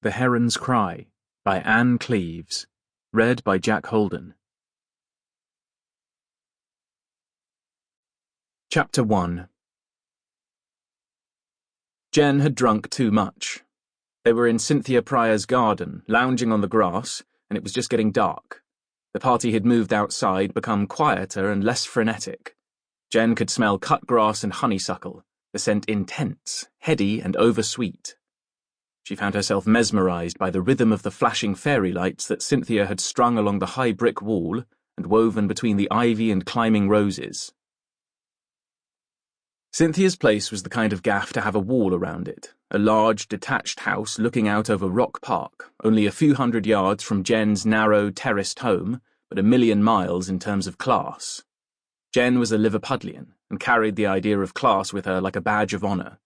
The Heron's Cry by Cleeves. Read by Jack Holden. Chapter 1. Jen had drunk too much. They were in Cynthia Pryor's garden, lounging on the grass, and it was just getting dark. The party had moved outside, become quieter and less frenetic. Jen could smell cut grass and honeysuckle, the scent intense, heady and oversweet. She found herself mesmerized by the rhythm of the flashing fairy lights that Cynthia had strung along the high brick wall and woven between the ivy and climbing roses. Cynthia's place was the kind of gaff to have a wall around it, a large, detached house looking out over Rock Park, only a few hundred yards from Jen's narrow, terraced home, but a million miles in terms of class. Jen was a Liverpudlian and carried the idea of class with her like a badge of honor.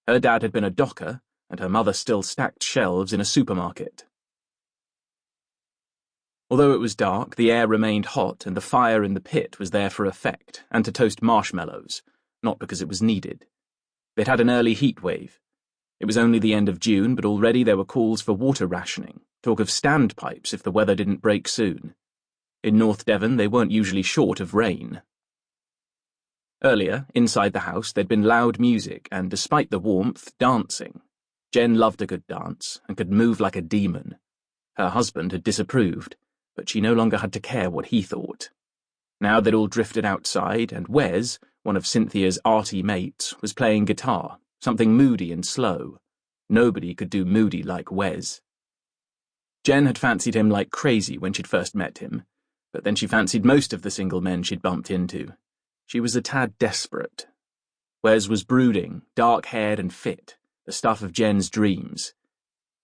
Her dad had been a docker, and her mother still stacked shelves in a supermarket. Although it was dark, the air remained hot, and the fire in the pit was there for effect, and to toast marshmallows, not because it was needed. They'd had an early heat wave. It was only the end of June, but already there were calls for water rationing, talk of standpipes if the weather didn't break soon. In North Devon, they weren't usually short of rain. Earlier, inside the house, there'd been loud music, and despite the warmth, dancing. Jen loved a good dance, and could move like a demon. Her husband had disapproved, but she no longer had to care what he thought. Now they'd all drifted outside, and Wes, one of Cynthia's arty mates, was playing guitar, something moody and slow. Nobody could do moody like Wes. Jen had fancied him like crazy when she'd first met him, but then she fancied most of the single men she'd bumped into. She was a tad desperate. Wes was brooding, dark-haired and fit, the stuff of Jen's dreams.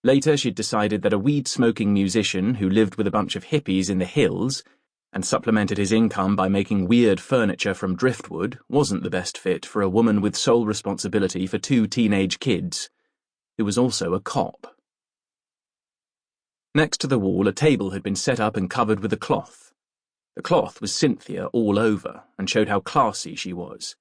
Later, she'd decided that a weed-smoking musician who lived with a bunch of hippies in the hills and supplemented his income by making weird furniture from driftwood wasn't the best fit for a woman with sole responsibility for 2 teenage kids, who was also a cop. Next to the wall, a table had been set up and covered with a cloth. The cloth was Cynthia all over and showed how classy she was.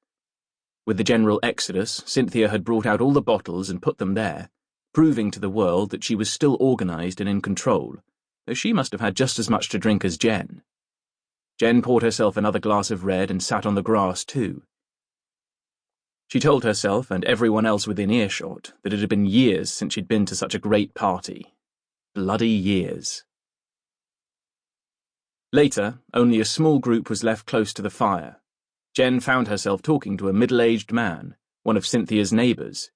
With the general exodus, Cynthia had brought out all the bottles and put them there, proving to the world that she was still organized and in control, though she must have had just as much to drink as Jen. Jen poured herself another glass of red and sat on the grass too. She told herself and everyone else within earshot that it had been years since she'd been to such a great party. Bloody years. Later, only a small group was left close to the fire. Jen found herself talking to a middle-aged man, one of Cynthia's neighbours.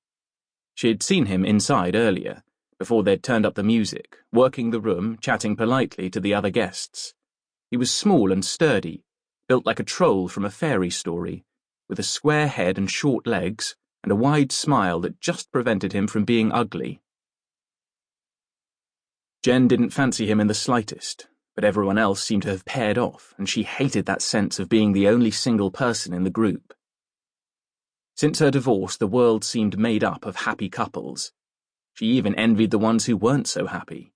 She'd seen him inside earlier, before they'd turned up the music, working the room, chatting politely to the other guests. He was small and sturdy, built like a troll from a fairy story, with a square head and short legs, and a wide smile that just prevented him from being ugly. Jen didn't fancy him in the slightest, but everyone else seemed to have paired off, and she hated that sense of being the only single person in the group. Since her divorce, the world seemed made up of happy couples. She even envied the ones who weren't so happy.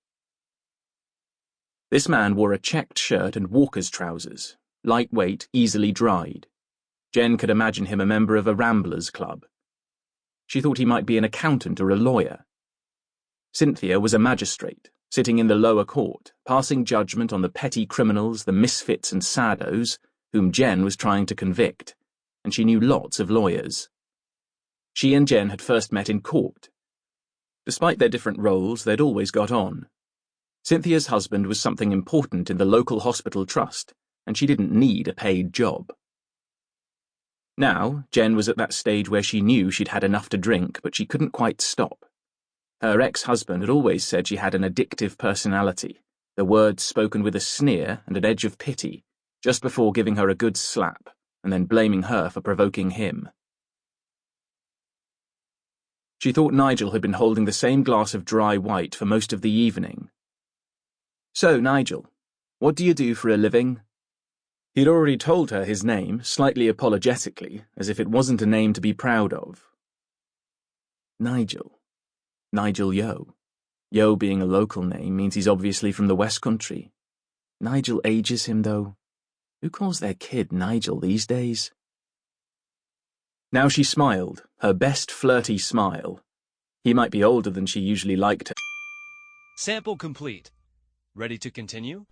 This man wore a checked shirt and walker's trousers, lightweight, easily dried. Jen could imagine him a member of a ramblers club. She thought he might be an accountant or a lawyer. Cynthia was a magistrate, sitting in the lower court, passing judgment on the petty criminals, the misfits and saddos, whom Jen was trying to convict, and she knew lots of lawyers. She and Jen had first met in court. Despite their different roles, they'd always got on. Cynthia's husband was something important in the local hospital trust, and she didn't need a paid job. Now, Jen was at that stage where she knew she'd had enough to drink, but she couldn't quite stop. Her ex-husband had always said she had an addictive personality, the words spoken with a sneer and an edge of pity, just before giving her a good slap, and then blaming her for provoking him. She thought Nigel had been holding the same glass of dry white for most of the evening. "So, Nigel, what do you do for a living?" He'd already told her his name, slightly apologetically, as if it wasn't a name to be proud of. Nigel Yeo. Yeo being a local name means he's obviously from the West Country. Nigel ages him, though. Who calls their kid Nigel these days? Now she smiled, her best flirty smile. He might be older than she usually liked her. Sample complete. Ready to continue?